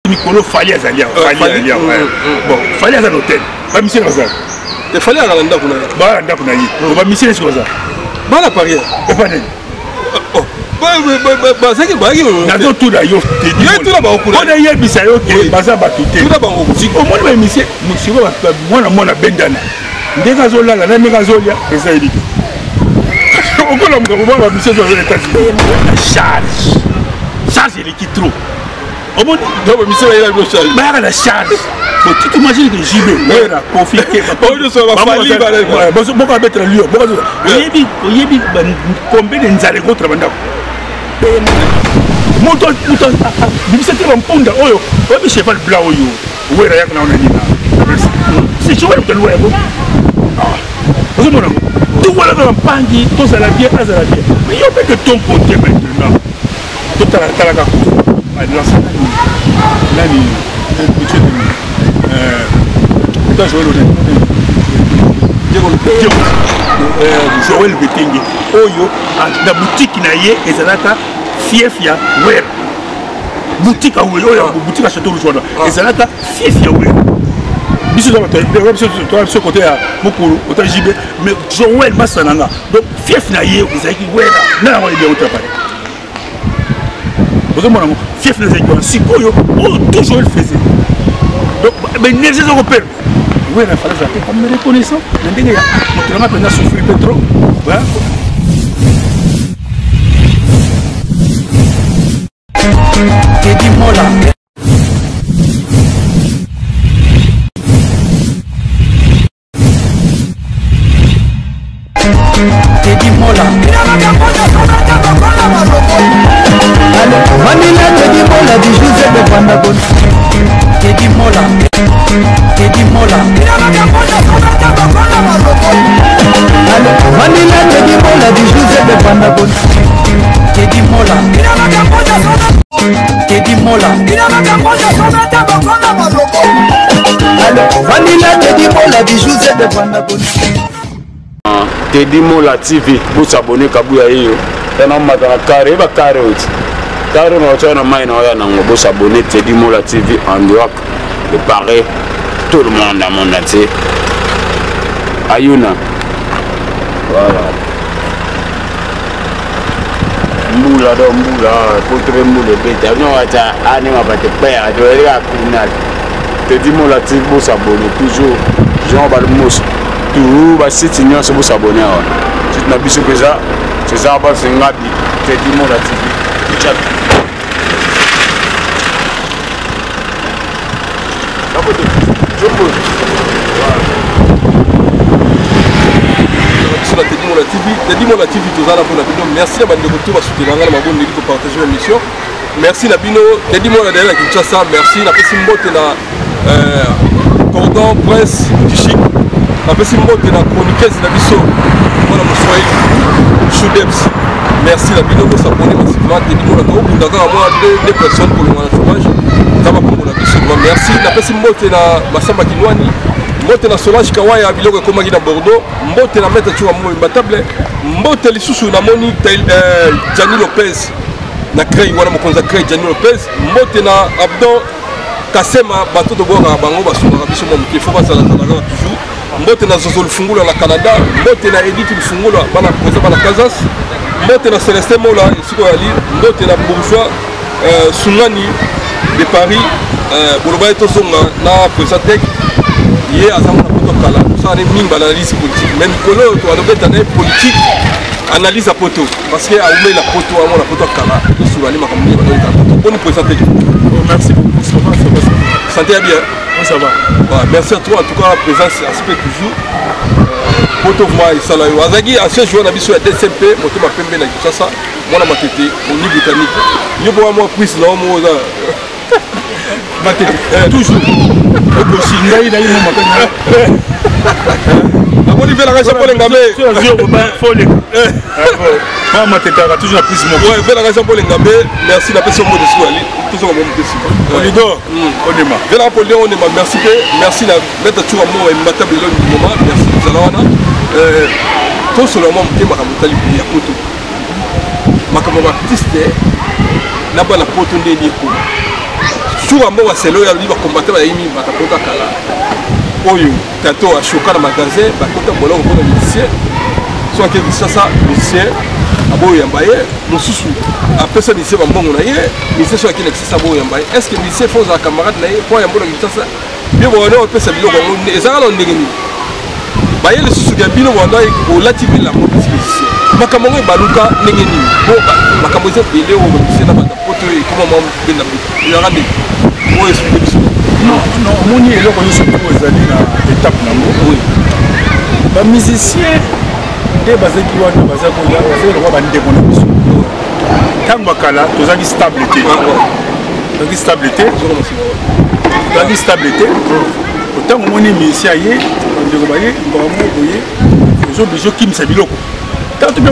Mikolo fallait Azalia. Bon, fallait à l'hôtel. Pas monsieur Nazar. Il fallait à l'anda qu'on a. Bah, l'anda qu'on a dit. On va monsieur sur ça. Bah, la parière. Et pas d'aide. Oh. Bah, c'est que bah, Nazo tout là, yo. Yo tout là, bah, on a eu bisa yo que baza batute. Tout là, bah, on si au moins le monsieur, monsieur va moi na bendana. Ndeka zo là, na ndeka zo lia, eza elite. On connaît mon gars, monsieur aux États-Unis. Charge. Charge il est trop. Au moins, donc monsieur il a une charge. Bah la charge. Tu t'imagines que JB, ouais, la conflit. Oh, je suis pas fallu. Ouais, bon, on va mettre le lieu. Bon, yebi combien de nzale contre banda. Moto, c'était un punda. Oh, oui, cheval blanc oyo. Ouais, là, on a dit là. C'est cheval de loin. Ah, vous mon amour. Tout voilà dans pangi, tout ça la bien, ça la bien. Mais il y a pas de ton côté maintenant. Tout à la carte. Ah, là, ça. Là, Joël Betenge oyo na boutique na ye ezalaka fiefia wer boutique a oyo boutique a Château Rouge ezalaka fiefia wer biso toi ce côté à Mukulu au JB mais Joël Massananga donc fief na ye ezalaki wer na on est bien au travail vous mon amour fief na ezalaki sikoyo toujours il faisait donc mais l'énergie européenne oui il fallait zapper comme reconnaissant mais ndenge ya moto na souffrir trop voilà Teddy Mola Teddy Mola Vanilla Teddy Mola di José de Vandagon Teddy Mola Teddy Mola Vanilla Teddy Mola di José de Vandagon Teddy Mola Teddy Mola Vanilla Teddy Mola di José de Vandagon Teddy Mola TV, vous abonnez Kabuya Yo. On a matana carré, va carré aussi. Carré, on a un main, on a un s'abonner Teddy Mola TV en direct de Paris. Tout le monde a mon athée. Ayuna. Voilà. Moula, pour trouver moula, bête. Non, on va te perdre. Tu vas aller à Kunal. Teddy Mola TV, vous abonnez toujours. Jean Balmous. Tout va s'éteindre sur vos abonnés. Si tu n'as plus que ça, c'est ça, c'est un gabi. Teddy Mola TV. Ciao. Teddy Mola TV, tous à la bonne opinion. Merci à Bande de Retour à soutenir la bonne équipe pour partager l'émission. Merci Nabino, Teddy Mola derrière la Kinshasa. Merci la personne motte na cordon presse du chic. La personne motte na chroniqueuse na biso. Voilà mon soyez Choudeps. Merci Nabino de s'abonner massivement. Teddy Mola to d'accord moi deux personnes pour le chômage. Ça va pour la biso. Merci la personne motte na Masamba Kinwani. Mbote na Solange Kawaya biloko komaki na Bordeaux, mbote na Maître Chouwa Mo Imbatable, mbote lisusu na moni Gianni Lopez na Crey wana mokonza Crey Gianni Lopez, mbote na Abdon Kasema bato to boka bango basuna biso mo mke fo basala toujours, mbote na Zozo Lufungula na Canada, mbote na Edith Lufungula bana président bana Kazas, mbote na Célestin Mola isiko ali, mbote na Bourgeois Sungani de Paris, boloba to songa na président Tech. Il y a un peu de analyse politique. Même Nicolo, tu as une politique, analyse à poteau. Parce qu'il y a la poteau, la poteau à Kala. On nous présente. Merci beaucoup. Ça va. Santé bien. Ça va. Merci à toi, en tout cas, la présence, aspect toujours. Poteau, moi, il s'en a. Azagi, ancien joueur d'habitude à DCP, moto m'a pembe na Kinshasa. Moi, la matete, au niveau britannique. Il y a moi, prise, non, moi, toujours. Merci la personne de Souali. Merci. Merci la mettre tout amour et matable du moment. Merci Zalawana. Tout seulement qui m'a ramouté à Poto. Ma comme artiste, n'a pas la pote de jour à moi c'est là il va combattre ba yimi ba kota kala oyo tato a choqué na magasin ba kota bola ko na musicien soit que ça musicien abo yambaye mususu après ça musicien ba mbongo na ye musicien soit qui l'existe abo yambaye est-ce que musicien faut za camarade na ye pour yambola ça bien bon on peut ça biloko ngo ezaka na ndenge ni ba ye le susu ya bino wanda ko lati bila mo musicien makambo ngo baluka ndenge ni po makambo za bele o musicien na ba poto e comment mo benda il y aura des mots expliquer non moni eloko nyonso po ezali na étape nango bamusicien nde bazaki wana bazali lokwa bandeko na biso ntango bakala tozalaki stable te otango omoni musicien aye bandeko baye mbamo boye ozobiso okimisa biloko ntango tobia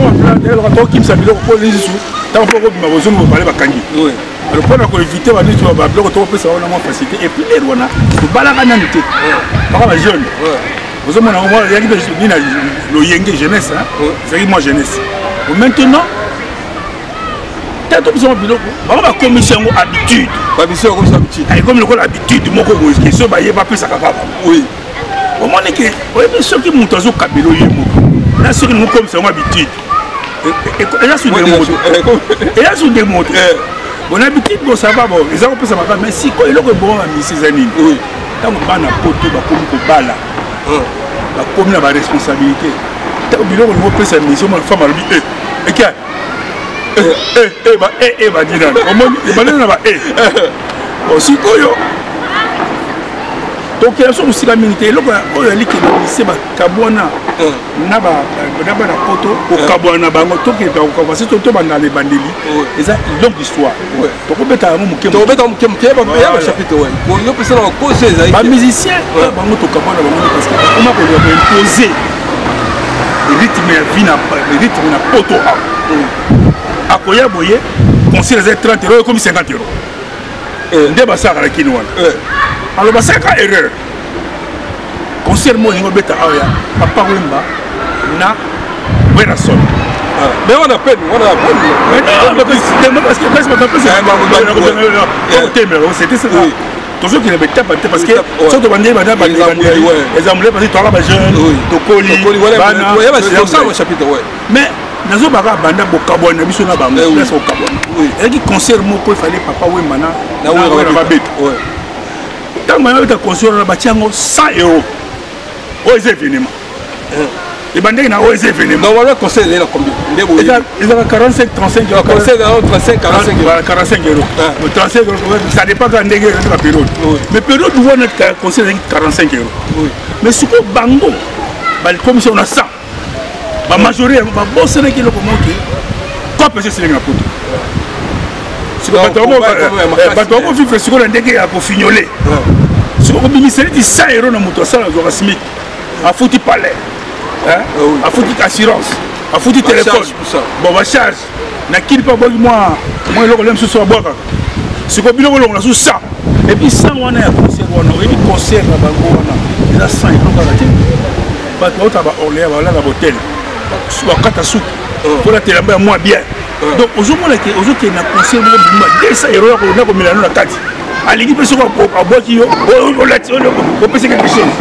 tokimisa biloko mpo lisusu ntango mpo kobima bozomi bobale bakangi alors mpona koevite banisi babiloko tokopesa wana mwa facilité et puis lere wana tobalaka nani te baka bajeune ozomona yaki na loyenge jeunesse ezalaki mwa jeunesse maintenant ntango topesa mwa biloko bango bakomisi yango habitude ekomi lokola habitude moko boye question baye bapesaka kaka omoni ke oyebi soki moto azokabela oye moko na soki ningokomisa yango habitude eya sunde moto bon habitude bon ça va bon ils ont fait ça mais si quoi il a que bon ami ces années tant que bana poto ba komi ko bala ba komi na ba responsabilité tant que biloko no pesa mission ma femme ali et qui ba dina comment ba na ba aussi koyo donc il y a ce aussi la milité loko oyo ali ke lycée ba kabona na ba poto ko kabona bango to ke ba ko parce que to banda les bandeli eza longue histoire to ko beta mo muke ba ya ba chapitre ouais ko yo pesa na ko c'est ba musicien bango to kabona bango parce que comment ko doit imposer rythme ya vie na poto akoya boye conseil les 30 € comme 50 €. Nde basaka la kini wana. Alors basaka erreur. Concert mo ngo beta aya papa wemba na wera son. Mais on a peine. Parce que presque pas c'était ça. Toujours qu'il y avait tape parce que surtout bandé les amulés parce que toi là jeune tokoli bana chapitre ouais. Mais nazo baka banda bokabona biso na bango place okabona et qui concert moko il fallait papa wemana na wera babeta ouais tant que tu as concert na batiango 100 €. Oh c'est événement et bandé na oh c'est événement normalement concert il est combien ils ont 45 35 €. Concert dans 35 45 €. 45 €. 35 € ça dépend quand ndenge la période mais période où on a concert 45 €. Mais ce que bango bal commission on a 100 la majorité va bosser avec le comment qui quoi peut c'est la poto si bato vivre sur la ndenge ya ko fignoler si ko ministère dit 100 € na moto ça la SMIC a foutu palais a foutu assurance a foutu téléphone bon va charge na kili pas bon moi le lem so boka si ko biloko longa sous ça et puis 100 wana ya concert wana et puis concert na bango wana il a 100 € kala te bato otaba olea wala na hotel bakata soupe pour la télé moi bien donc aujourd'hui que aujourd'hui na conseil mo bima 200 € na ko milano na kati aligi pe soko aboki yo o pese quelque chose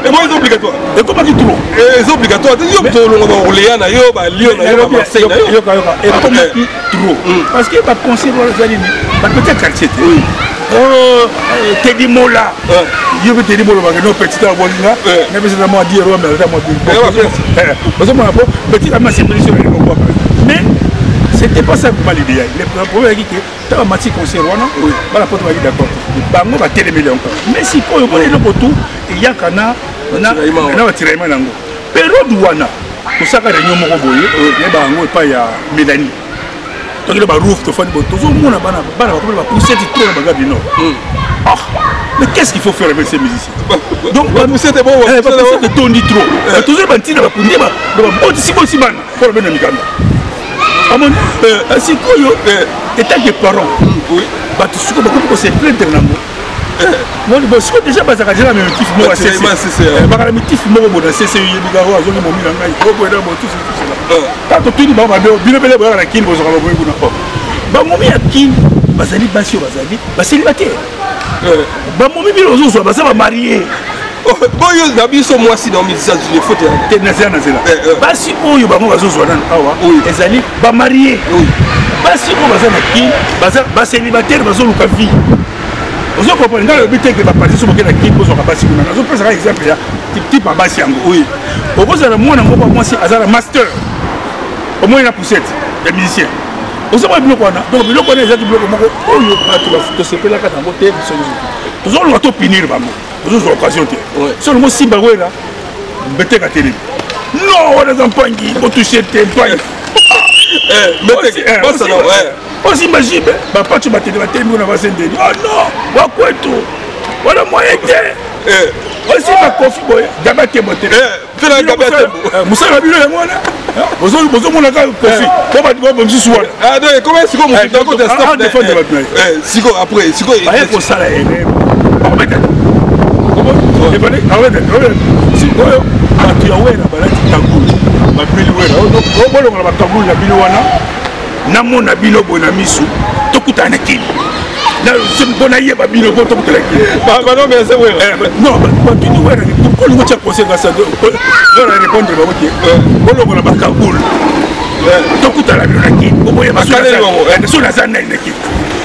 et moi c'est obligatoire et comment tu trouves c'est obligatoire yo to longa ba Orléans na yo ba Lyon na yo ba Marseille na yo et comment tu trouves parce que ba conseil wala zali ni ba petit quartier Teddy Mola yo be Teddy Mola ba no petit ta bolinga na be c'est moi 10 € mais ça moi parce que moi petit ama c'est précieux mais c'était pas ça pour l'idéal le problème est que ta mati concert wana ba la poto ba d'accord bango ba télémé encore mais si ko yo ko le potu il y a kana na ba tiraima nango période wana to saka réunion moko boye ne bango pa ya Mélanie donc le ba roof to fani boto zo mona bana ba pousser trop na baga du nord mais qu'est-ce qu'il faut faire avec ces musiciens donc c'était bon c'est tondi trop toujours bantina ba pundi ba si bon si bana pour ben mikanda amon si koyo état de parents oui ba tu suko ba ko se plaindre nango moi parce que déjà bazaka déjà même kiff moi c'est ba la kiff moi bon c'est bigaro azo mo mi ngai ko ko da mo tout ça tant que tu dis ba bino bele ba la kin bo zo ba mo mi akin bazali basi bazali ba célibataire ba momi bino ozo ba ça marié boyo na biso mwasi dans musicien je faut te nazela basi oyo bango bazozwa nana awa ezali ba marié basi oyo baza na kini ba célibataire bazoluka vie ozo comprendre ngalo bité que ba parti so bokena kini bozo ka basi kuna ozo prendre exemple ya type ba basi yango oui oboza na mwana ngoko mwasi azala master au moins na poussette ya musicien ozo ba biloko wana donc biloko wana ezaki biloko moko oyo bato ba sepela ka tango te biso tozo lo to pinir bango ozo occasion te so le simba wera bete ka télé non on est en pangi pour toucher tes pangi bossa non aussi imagine papa tu m'as télé on va sender oh non wa kwetu wala moyen te aussi ma confi boy gabate moté fela gabate musala bilo ya mwana bozo mona ka confi ko ba bo msi suwa ah non comment est-ce que mon d'accord de stop siko après siko ba ko sala ene sikoyo bato ya wera balati tagulu babili wera obolongola batagulu na bino wana namona bino boye na misu tokutana na kini mpona yeba bino po tokutana non batuni wera kolingo tia conseil ngasa ora répondre baboki bolongola bakagulu tokutana bino na kini oboyeba so naza nani na kini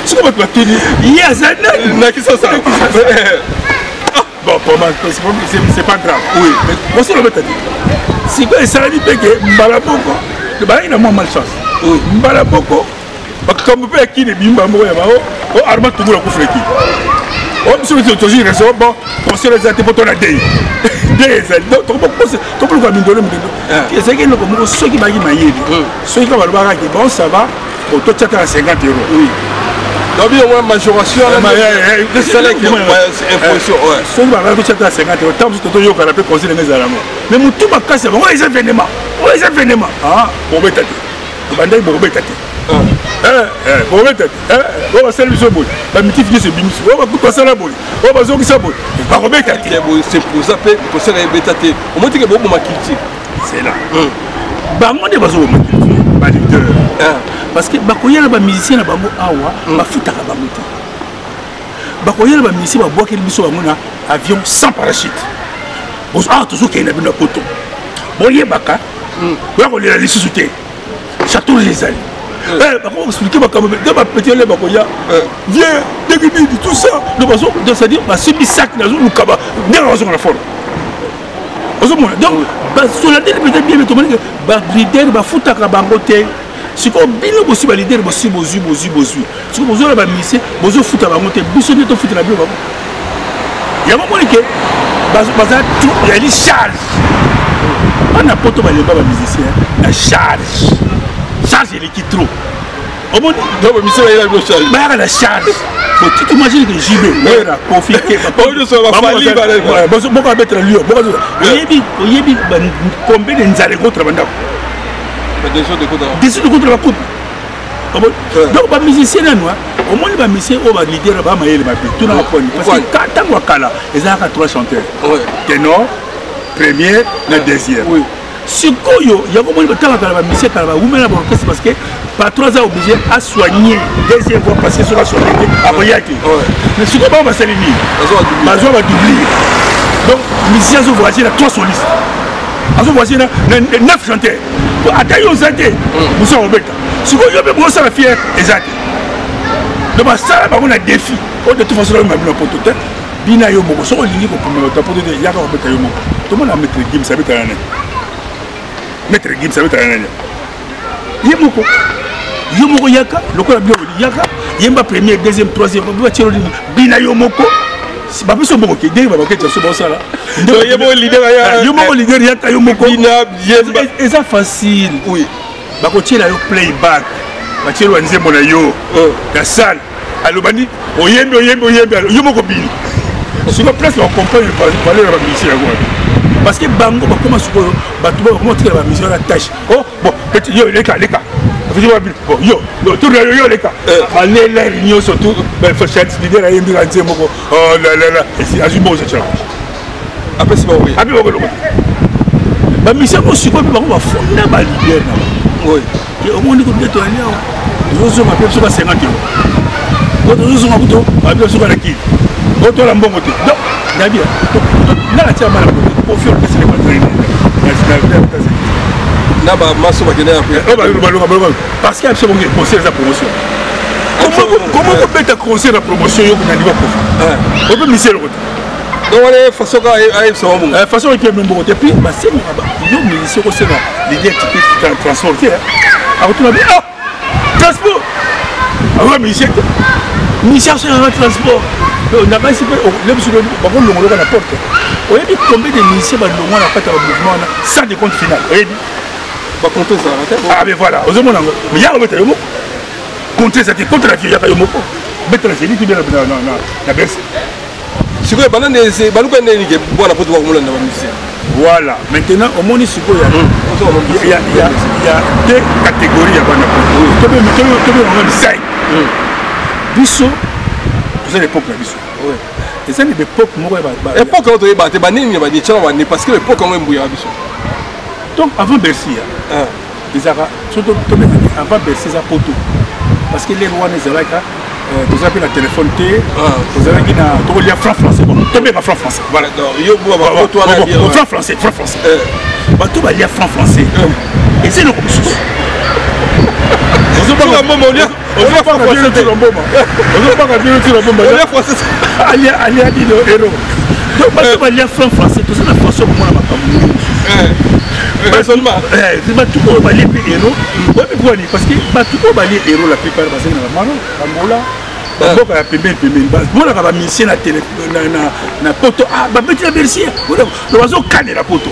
siko bato batuni ye aza nani na kisasa bon, pour moi, c'est pas grave. Oui, mais moi, c'est le bête. Si vous savez que Mbalaboko, le bail n'a moins malchance. Oui, Mbalaboko, comme vous pouvez qui les bimba, oh, Armand, tout le monde a coupé qui. Oh, monsieur, vous avez raison, bon, on se les a été pour ton adé. Donc, tu peux me donner. C'est que nous, ceux qui m'ont dit, ceux qui m'ont dit, bon, ça va, pour tout ça, à 50 €. Oui. Donc, il y a une majoration, c'est imposition. Si on va à 50 €, tant que tu as un conseil de mes amis. Mais mon tout ma casse, on les événements. On les événements. Ah, bon, bête. Bandai, bon, bête. Bon, bête. On va saluer ce bout. La mythifier ce bimis. On va couper ça la boule. On va zoner ça boule. Par bête. C'est pour zapper, pour ça, les bêtes. On montre que beaucoup ma culture. C'est là. Bah, moi, des bateaux, ma leader. Parce que bakoya na ba musicien na bango awa bafutaka bango te bakoya na ba musicien ba boakeli biso bango na avion sans parachute toujours qu'il y a une poto boye baka ya ko lela lisusu te château les ali bako expliquer bakamo de ba petit le bakoya viens dégini tout ça donc c'est dire ba sibi sac na zo lukaba ndenge zo na fort donc ba soldat peut-être bien mais to ba leader ba futaka bango te. Si vous avez un leader, vous avez un leader. Si vous avez un ministre, vous avez un foot à la montée. Vous avez un foot à la montée. Il y a un moment où il y a une charge. On n'a pas de musicien. La charge. Charge, il est trop. Au moment où il y a la charge. Tu t'imagines que j'y vais. Il y a un conflit. Il y a combien de nzare contre la des de contre la coupe. Donc, les musiciens, au moins les musiciens, on va leader, on va mailler les papiers. Tout le monde parce que quand on va là, ils ont 3 chanteurs. Ténor, premier, le deuxième. Ce qu'il y a comment il va la musicienne, parce que par 3 ans obligé à soigner deuxième fois parce que sur la soirée à Boyaki. Mais ce qu'on va s'aligner, on va doubler. Donc, les musiciens ont voyagé à 3 solistes. Ils ont voyagé 9 chanteurs. Atayo zate musa obeta siko yobe bosa la fière ezate de ma sala ba on défi o de toute façon on m'a bien potote bina yo moko so lingi ko pomelo ta potote yaka obeta yo moko to mona mettre game ça beta nani mettre game ça beta nani yemoko yaka lokola bio yaka yemba premier deuxième troisième ba tiro bina yo moko si ba biso moko ke dei ba ke tso bosa la yemo leader ya yemo leader yaka yo moko bina yemba c'est facile oui ba ko tira yo playback ba tiro nzembo na yo la salle alobani oyembe yo moko bini sur la place on comprend le valeur de la musique parce que bango ba comment siko ba tuba comment tira ba musique la tâche oh bon petit yo leka bon yo tout yo leka allez la réunion surtout ben faut chercher l'idée la yembi la nzembo oh là et si ajubo ça tira après c'est bon oui abi boko ba musique ko siko ba ko ba fonna ba leader na oui et au moins ko ndeto ali awa zo ma pe so ba 50 €. otozosunga kuto babia soka na kini otola mbongo te donc nabia nala tia mala confie le kasi le matériel na ba maso ba kena parce qu'il y a ce conseil de promotion comment on peut être conseil de promotion yo na niveau profit on peut miser le côté donc on est façon ka ay so bon façon et puis même bon et puis bah c'est yo ministre ko c'est l'idée qui transporter à retour bien transport alors ministre c'est un transport on n'a pas si le monsieur ba ko longo na porte on est combien de ministres ba longo na pata mouvement sans de compte final on est ba compter ça ah mais voilà aux hommes mais ya obeta yo compter ça contre la vie ya yo moko beta la génie qui bien na berse si vous avez des baluka ndeni ke bona poto ba kumula na ba musicien voilà maintenant au monde siko il y a deux catégories ya bana to même sai biso c'est l'époque la biso ouais et c'est l'époque moko ba époque on to ba te ba nini ba ni tshana ba ni parce que l'époque on mbuya biso donc avant Bercy ils avaient surtout avant Bercy ça poto parce que les rois les alaka vous avez la téléphone T, vous avez qui franc français, bon, tombez pas franc français. Voilà, franc français, franc français. Tout va lire franc français. Et c'est le comme chose. On ne pas on va pas revenir sur le moment. On va pas revenir sur le moment. On va français. Allez à dire le héros. Donc tout va lire franc français, tout ça la façon comment on va seulement tout va lire héros. Parce que tout va lire héros la plupart parce que Angola baboka ya pembeni bona ka ba mission na télé na poto ba petit la Bercy le bazo kane la poto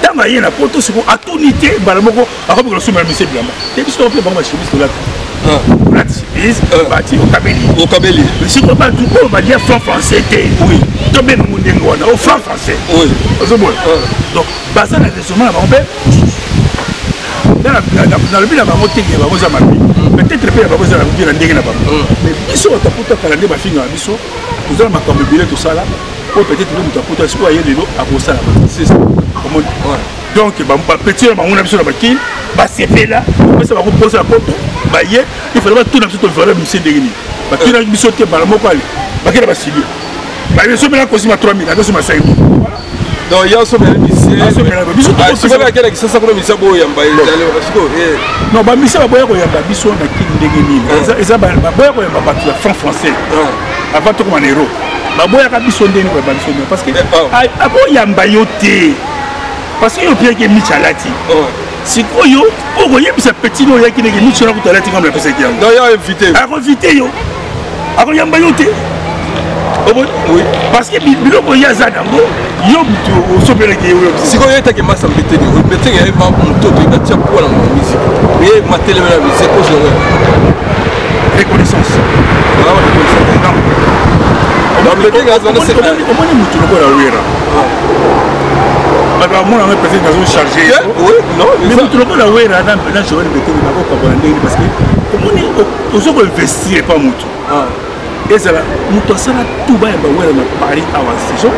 tanga yé na poto siko atonité bala moko akobi ko suma mission bilamba et puis on peut ba chemise là la chemise bati au kabeli siko ba tout ko ba dire franc français té oui tombe na mundengo wana au franc français oui ozo bon donc basa na resoma ba on dans le but d'avoir monté il va vous amaber peut-être pas va vous amaber dans des gens mais biso taputa kalande ba finga biso vous allez makambo bilé tout ça là ou peut-être même taputa siko aye lelo akosa c'est ça donc ba petit ba on a biso na baki ba CP là ça va poser la porte ba yé il faudra tout na biso to faire monsieur ndengini ba kina biso te ba moko ali ba kina ba sili ba biso mena ko sima 3000 akoso ma 5 donc il y a ce même lycée c'est pas laquelle qui ça comme lycée boy yamba non ba lycée ba boya ko yamba biso na kindenge nini eza ba boya ko yamba ba franc français avant tout comme un héros ba boya ka biso ndeni ko ba biso parce que abo yamba yote parce que yo bien que michalati sikoyo oko yebisa petit no yaki ndenge michala ko talati comme la pesa qui donc il a invité yo ako yamba yote oui parce que biloko ya zadango yo mutu osopela ke yo siko yeta ke masa mbeteni mbeteni ya ba mutu to ikatia pour la musique mais ma télé la musique ko je reconnaissance non mbeteni azana c'est comment mutu ko la wera ba mo na peut-être dans chargé oui non mais mutu ko la wera na Joël mbeteni na ko ka ndenge parce que comment osoko investir pas mutu et ça nous sommes tout bas à Paris à Wassation.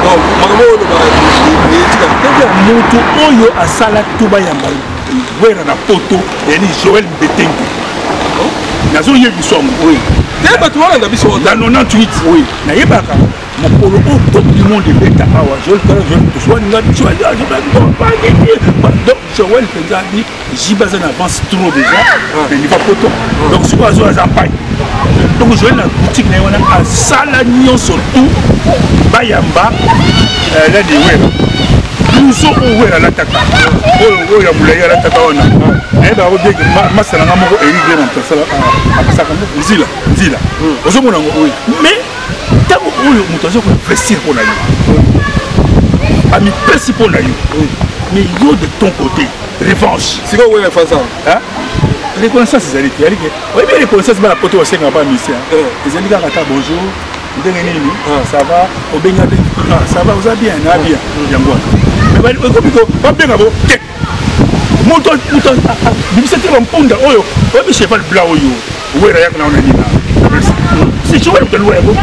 Donc, Moto Oyo a Sala tout bas à Poto et Joël Betengue. Nous avons eu du son. Oui. Dans 98. Oui. Mon polo au top du monde de Beta Awa. Joël Joël Pengadi, Jibazan avance trop déjà. Il va Poto. Donc, c'est quoi ça? Donc je vais dans la boutique à Salagnon surtout Bayamba là des web nous sommes ouverts à l'attaque oh ya boulaya l'attaque on a et bah on dit que masala ngamo érigé dans ça à ça comme zila ozo mona oui mais tant que oyo mutozo ko investir pour nayo ami principal nayo mais yo de ton côté revanche c'est quoi ouais faire ça hein reconnaissance c'est ali oui bien reconnaissance ba la poto c'est pas mission les ali kaka bonjour ndenge nini ça va obenga ça va vous a bien na bien yango mais ba ko biko ba benga bo moto bimisa te mponda oyo obi cheval blanc oyo wera yak na ona nina c'est tu vois le loyer bo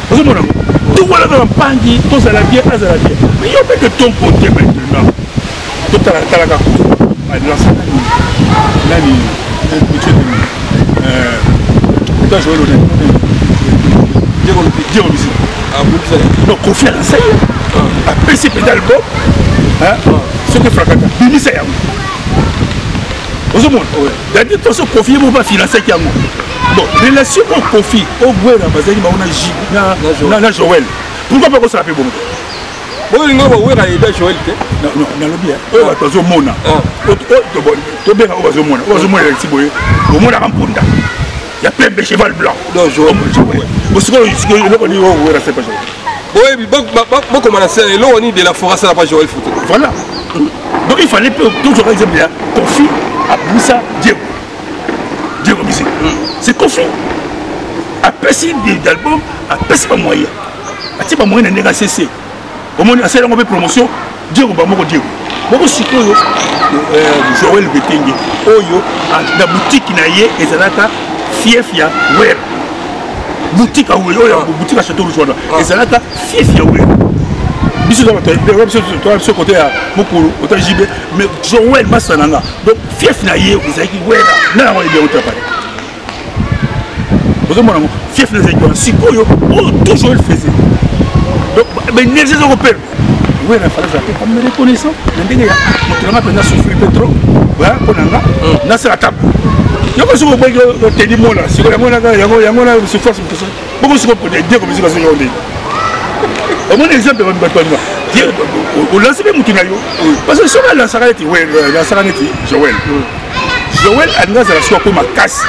vous mon amour tout voilà dans pangi tout ça la bien azala bien mais yo peut que ton côté maintenant tout à la talaka nani ça Joël honnête. Dieu musique. Non, confiance à ça. Après c'est l'album. Ce que fracata. Bini ça yam. Aux hommes. C'est-à-dire que ce confier pour pas financer qui a moi. Bon, relation au conflit, au gouvernement, parce qu'il y a un Joël. Pourquoi pas qu'on s'appelle bon? Bon, il y a un Joël. Non, non, non, non, bien. On va passer au monde. Tu bien on va passer au monde. On va passer au monde avec Tiboye. Au monde à Rampunda. Il y a plein de cheval blanc. Non, Joël. Parce que on dit oh, c'est pas Joël. Oui, bon, comment on a fait l'eau, on dit de la forêt, ça n'a pas Joël photo. Voilà. Donc il fallait toujours exemple là, conflit à Boussa Diego. Diego musique. C'est conflit. Après si d'album, après c'est pas moyen. C'est pas moyen de négocier. Au moins, c'est la mauvaise promotion. Diego Bamoko Diego. Beaucoup de Joël Betengue. Oyo, la boutique naie et ça n'a qu'à fiefia web. Boutique à Oyo, boutique à Château Rouge. Et ça n'a qu'à fiefia web. Bisous dans ce côté à Mokolo, côté JB. Mais Joël Massananga. Donc, fief naie, vous avez dit, ouais, là, on est bien au travail. Vous avez dit, fief naie, si Oyo, toujours le faisait. Donc, mais l'énergie européenne, oui, il fallait appeler comme reconnaissant. Il y a un souffle pétrole, voilà, on a la table. Il y a un souffle pétrole, il y a un souffle pétrole, il y a un souffle pétrole, beaucoup de choses pour dire comme ça. Au moins, l'exemple de on lance même Moutunayo. Parce que si on a lancé Joël, Joël a lancé la soie comme ma casse.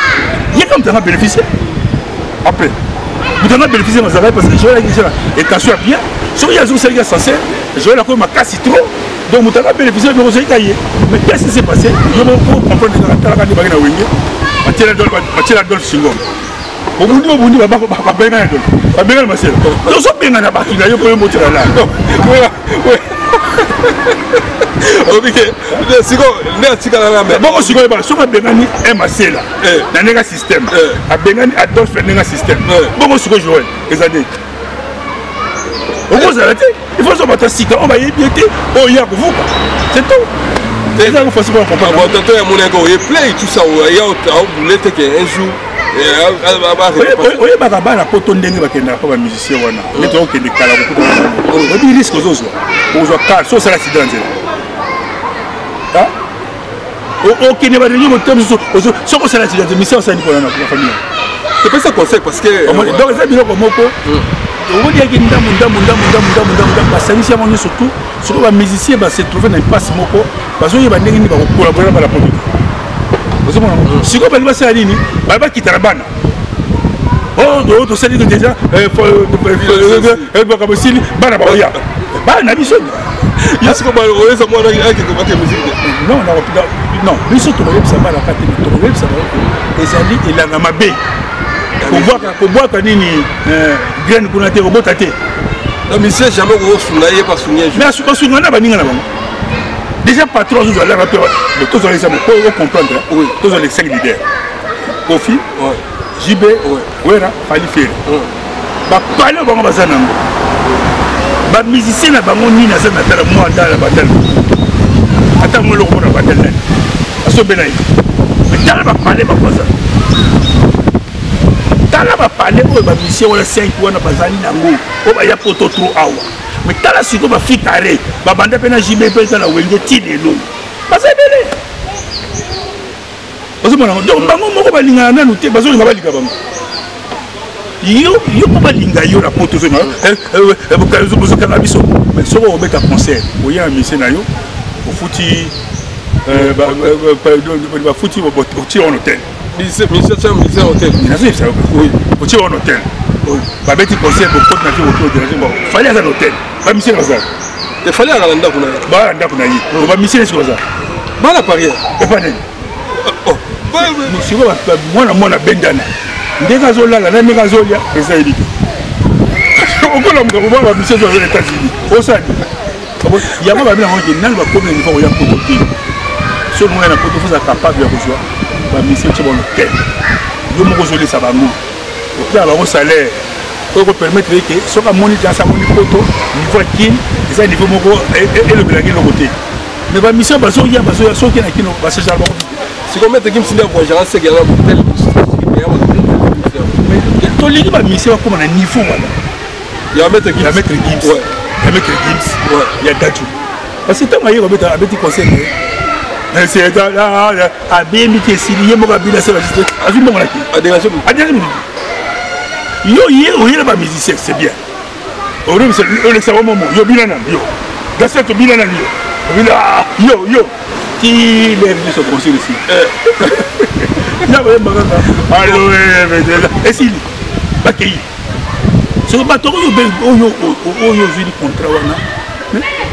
Il y a comme ça bénéficié. Après. Vous avez bénéficié de ma parce que Joël a dit ça. Et quand je suis bien, si il y a un service censé, Joël a comme ma casse trop. Donc vous avez bénéficié de mon cahier. Mais qu'est-ce qui s'est passé? Je vais comprendre que la Talaka de Bagana Wenge, Mathilda Adolphe Singom. Au bout du moment, pas bien Adolphe. Pas bien Marcel. Nous sommes bien dans la partie là, pour monter là. Oui. Ok. C'est quoi? Bon, je suis bien Bengani et Marcel. Dans un système. À Bengani Adolphe dans un système. Bon, je suis Joël. Les années. On va s'arrêter. Il faut se battre 6 ans. On va y éviter. Oh, il y a vous. C'est tout. C'est ça qu'il faut se faire comprendre. Bon, tantôt, il y a mon ego. Il play tout ça. Il y a un jour. Oui, la poto ndenge bakenda pas ba musicien wana. Mais donc que des kala beaucoup. On dit risque aux autres. Aux autres, ça c'est l'accident. Ah? OK, ne va rien monter aux autres. Ça c'est l'accident. Mission ça ni pour la famille. C'est pas ça qu'on sait parce que donc ça bilo comme moko. On dit que ndam basanisia monyo surtout sur ba musicien ba se trouver dans passe moko parce que ba ndenge ni ba collaborer ba la politique. Si vous avez fait nini, baba kitarabana. Oh, d'autres c'est déjà bana baya. Bana biso. Est-ce que malheureusement ça moi avec que musique. Non, non, biso to yeb ça bana kati to yeb ça. Et ça dit il a na mabe. Pour voir que nini graine kuna te robot ate. Non mais c'est jamais au sounaye pas sounaye. Mais à sounaye ba ninga na bango. Déjà, patron, vous allez rappeler, tous les exemples, pour comprendre, tous les 5 leaders. Kofi, JB, Wera, Falifé. Parler au Bazanam. Les musiciens, ils ont mis dans la bataille. Attends, moi, le roi de la bataille. Parce que Benaï. Mais quand on va parler, on va parler, on va musiciens, on va 5 ou on va Bazani Nango. On va y avoir trop awa. Mais tu as su que ma fille carré, ma bande de pénage, j'y mets pas dans la wenge, tire l'eau. Parce que c'est donc, on va linga na nous, parce qu'on va linga bam. Yo pas linga yo la poto zona. Vous avez besoin de cannabis. Mais si on met un concert, vous y a un monsieur na yo, au fouti, fouti au tir en hôtel. Ministère hôtel. Oui, au tir en hôtel. Il fallait un concert pour côté national autour de la région. Il fallait un hôtel. Pas monsieur Lazare. Il fallait un hôtel. Bah, un hôtel. On va monsieur Lazare. Bah, la parière. Et pas d'ailleurs. Monsieur, moi, la bendana. Des gazoles là, la gazolia, et ça est dit. On peut l'emmener, monsieur aux États-Unis. Au Sadi. Il y a pas de gens qui n'ont pas comme il faut y avoir pour côté. Si on a un côté, il faut être capable de recevoir. Monsieur, tu vas l'hôtel. Nous, nous résolvons ça. Au avoir un salaire pour permettre que ce qu'on a monité dans sa monnaie photo, niveau kin, et ça niveau moko et le blague de côté. Mais la mission parce qu'il y a parce qu'il y a ceux qui n'ont pas ce genre. C'est comme mettre qui me signe pour gérer ces gars-là pour tel. mais tolingi bamisien bakoma na niveau wana ya maître Gims, ya maître Gims, ouais, ya maître Gims, ouais, ya Dadju parce que ntango aye abeti conseil c'est là abembi te esili ye moko abina se bazwi mbongo naki adégagé yo ye oyela bamusicien c'est bien olekisa momo yo bina nani yo gasa tobina nani yo obina yo ti lève de ce conseil ici nakoyembakaka alo esili bakei soki bato oyo ozwili contrat wana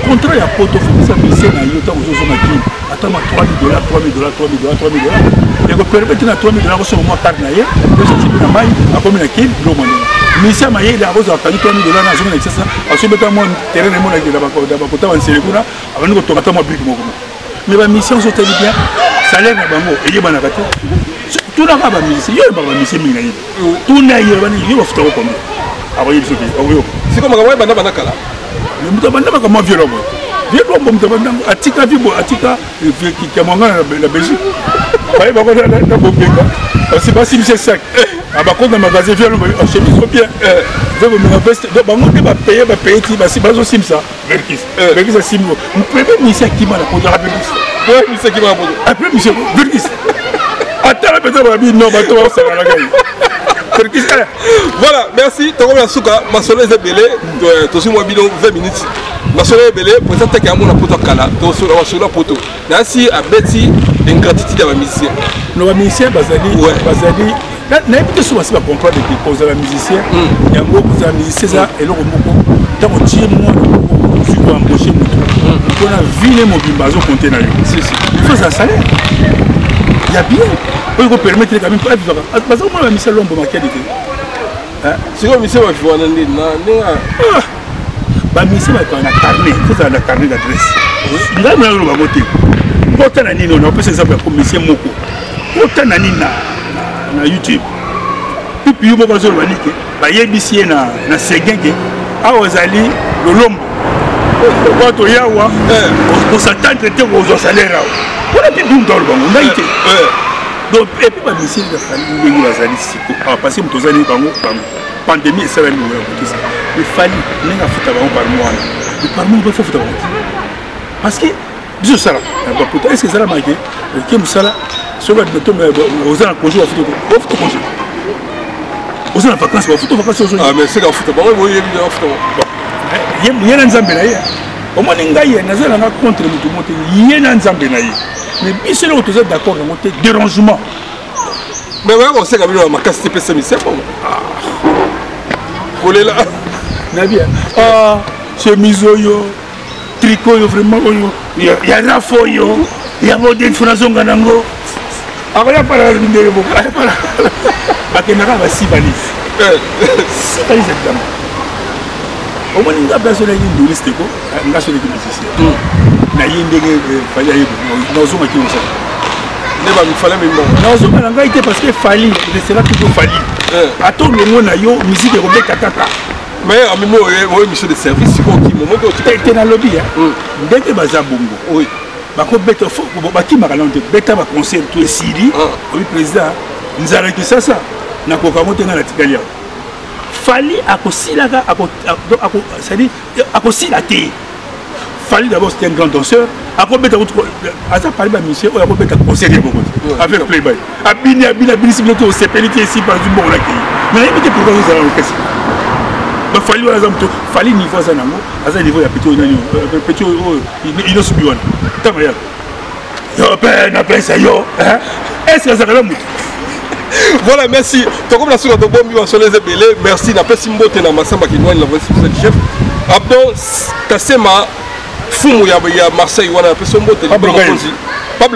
contrat ya poto fokisa mise na yo ntango ozozonga kini atama $3,000 ekopermete na $3,000 kosoka mwa carte na ye osatibi na mai akomi na kini bilo monene mise ya mayele akozwa kangi $3,000 na azongi na kisasa asobeta mwa terrain na emonakela bakota bansele kuna abandi kotonga ta mwa brike moko mais bamission ozotali bien salaire na bango eyebanaka te tunaka bamusicien yo yebaka bamusicien mingi na ye tuna ye bani yo bafutako combien akoyebi soki okoyoka siko makambo ye banda kala mutu abandamaka mwa violombo violombo mutu abandango atika vibo atika kiamwangana na belgique bayebako na bobenga parce basimisa sac abakoti na magasin violombo chemise bien vebomenga veste bango nde bapeye ti bazosimisa verkis asimio premier misi akima na poto après misi verkis atala peta babi non bato baosanganaka ye voilà, merci. Tokom la souka, ma soleil est belé. Tosi moi bidon 20 minutes. Ma soleil est belé. Pour ça, t'as qu'à mon poto kala. Tosi la poto. Nansi a bêti ingratitude à ma musicien. Nos musiciens, basali. N'importe ce que tu comprends de qui cause la musicien. Il y a beaucoup de musiciens ça et le remoko. Tant qu'on tire moi, tu dois embaucher nous. On a vu les mobiles bazo compter na yo. Il faut ça salaire. Il y a bien. Il faut permettre quand même pas vivre. Parce que moi la mission l'ombre ma qualité. Hein? C'est comme mission va vivre na ba mission va na carnet, faut ça na carnet d'adresse. Ngai mwana lo ba voter. Kota na nini on peut exemple comme mission moko. Kota na nini na YouTube. Puis yo ba zo ba nike. Ba yebisi na segenge. Awazali lolombo. Quand il y a on s'attend que tu aux salaire. On a dit d'où dans le banc. On a été. Donc, et puis, les missiles de famille, les alliés, parce que nous avons eu pandémie, ça va nous faire. Il fallait que nous fassions par mois. Le parlement doit faire parce que, dis ça là, est-ce que ça l'a marqué? Qui est ça là? Sur le bateau, aux ans, congé, on fait congé. Aux ans, vacances, on fait vacances aujourd'hui. Ah, mais c'est la foot. Bon, vous voyez, il y a un foot. Il y a un Zambé là. Au moins, il y a un contre le monde. Il y a un Zambé là. Mais si vous êtes d'accord, vous avez dérangement. Mais on sait que ma casse est c'est bon. Vous là. Nabia. Ah, chemise, tricot, vraiment. Il y a un rafo, il y a des différences. Il y a pas la ligne de beaucoup. Il y a 6 valises. 6 valises exactement. Au moins, il y a personne qui est touriste, il y a personne qui est musicien. Na yende fali ayi nozo ma kiyo ça ne ba mi fala mi bon nozo ma nga ite parce que fali il sera toujours fali ato le mo na yo musique ko beka tata mais en même temps mission de service ko ki mo ko tu na lobby ndeke baza bongo oui ba ko beta fo ba ki makalonde beta ba concert tout Siri oui président nzara ki sasa na ko ka motenga na tikalia fali akosilaka ako c'est-à-dire akosilate Fali d'abord c'était un grand danseur. Après bête à ça parler de mission, après bête conseiller beaucoup avec Playboy. Abini civilité au CPLT ici par du bon là qui. Mais il était pourquoi vous allez au casse. Donc Fali par exemple, Fali niveau ça nango, à ça niveau il y a petit il a subi one. Tamaya. Yo ben après ça yo, est-ce que ça va mourir? Voilà, merci. Comme la seconde bombe on se les belé, merci na pesi mbote na masamba ki noine la voici le chef. Abdon Tassema Fumu ya Marseille wana peso mbote Pablo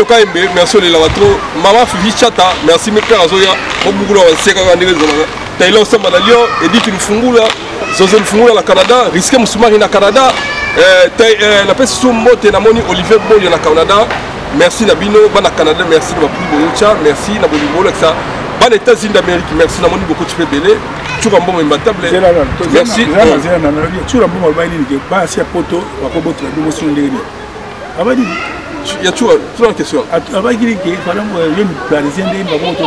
Kaimbe merci les lavatro Mama Fifi Chata merci mes pères azoya obugula wa seka ka ndenge zona Taylor Samba na Lyon Edith Lufungula Zozo Lufungula la Canada Risque Musumari na Canada la peso mbote na moni Olivier Bolio na Canada merci na bino bana Canada merci na plus bocha merci na bolibolo ça ban États-Unis d'Amérique merci na moni beaucoup tu peux belé tu vas bon imbattable merci tu vas bon baini ni ba si poto ba ko botre bi motion ndenge ni abadi ya tu as une question abadi ki fala mo yem parisien de ba ko to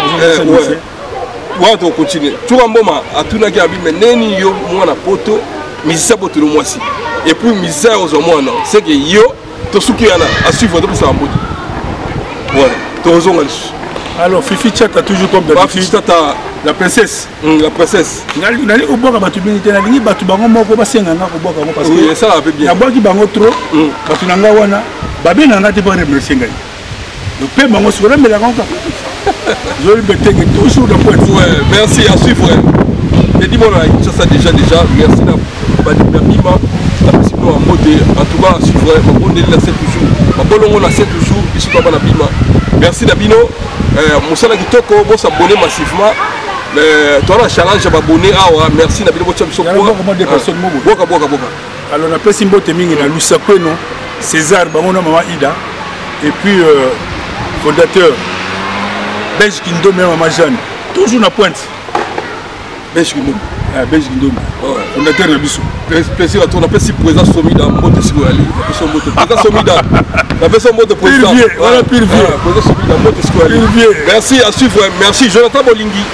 wana tokocontinue tuka mboma atunaki abi me neni yo mwana poto misisa botolo mwasi et puis misisa ozwa mwana c'est que yo tosuki yana à suivre topesa bambodi voilà tozonga lisusu. Alors Fifi Chat a toujours comme d'habitude la princesse. La princesse. Nali oboka batu binité na lingi batu bango moko basenga nga koboka ngo parce que oui, ça va bien. Na boki bango trop batu nanga wana babena nga te pas remercier ngai. Le père bango sur mais la gonka. Je lui betenge toujours de point. Ouais, merci à suivre. Et dis-moi là, ça déjà merci na Bima la possible en mode en tout cas suivre ma bonne la 7 toujours. Ma bonne on a 7 toujours ici dans Bima. Merci Nabino. Moussala Kitoko, vous s'abonnez massivement. Tu as un challenge à m'abonner. Merci Nabino. Alors, on a fait Simbo Teming et Lusakwe, non César, Bamona Mama Ida. Et puis, fondateur, Belge Kingdom et Mama Jeanne. Toujours la pointe. Belge Kingdom. Belge Kingdom. Fondateur Nabiso. Plaisir à toi. On a fait si présent Somida, Mote Sikoali. Présent Somida. La personne mot de président. Voilà, pire vieux. Merci à suivre. Merci Jonathan Bolingi.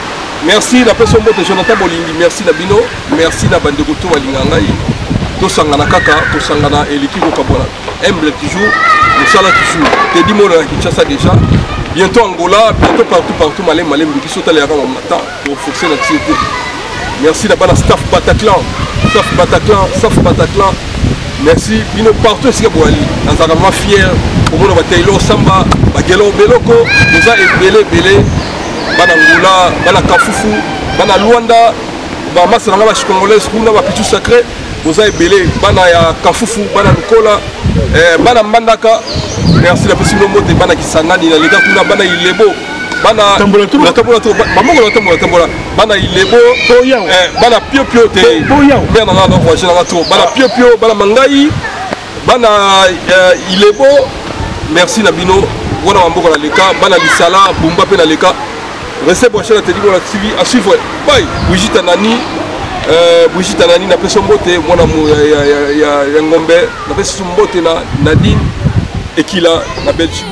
Merci la personne mot de Jonathan Bolingi. Merci Nabino. Merci na bande goto walingangai. To sangana kaka, to sangana eliki ko kabona. Humble toujours, nous sala toujours. Te dis moi qui tcha ça déjà. Bientôt Angola, bientôt partout malem qui saute les rangs matin pour forcer l'activité. Merci la bana staff Bataclan. Staff Bataclan. Merci, bino partout ici à Boali. Nous sommes vraiment fiers. Au monde de Taylor Samba, Bagelo Beloko, nous avons belé, Banangoula, Banakafufu, Banaluanda, Bamasananga Congolaise, Kuna, Bapitu Sacré, nous avons belé, Banaya Kafufu, Banalukola, Banambandaka. Merci la possible mot de Banakisangani, les gars, Kuna, Bana Ilebo. Bana bana ilebo bana pio te bana na voisin na to bana pio bana mangai bana ilebo. Merci Nabino wana mamboko na leka bana lisala bumba pe na leka restez branché la télé la TV à suivre. Bye Brigitte Nani na peso mbote mwana ya ngombe na peso mbote na Nadine Ekila na Belgique.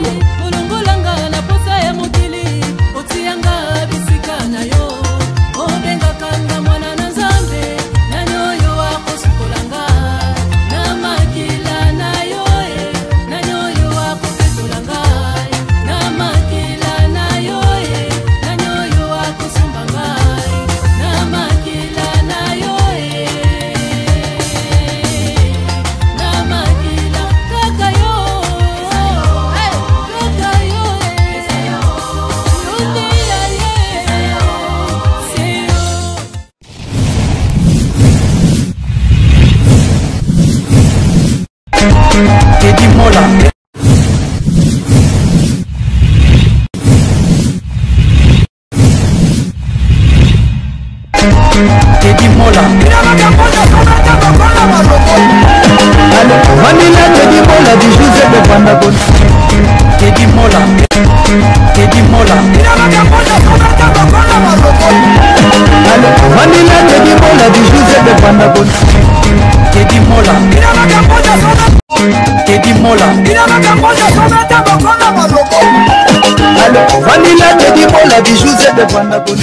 Teddy Mola. Teddy Mola. Manila Teddy Mola du Joseph de Pandagon. Teddy Mola. Teddy Mola. Manila Teddy Mola du Joseph de Pandagon. Teddy Mola. Teddy Mola. Vanilla Teddy Mola du Joseph de Pandagon.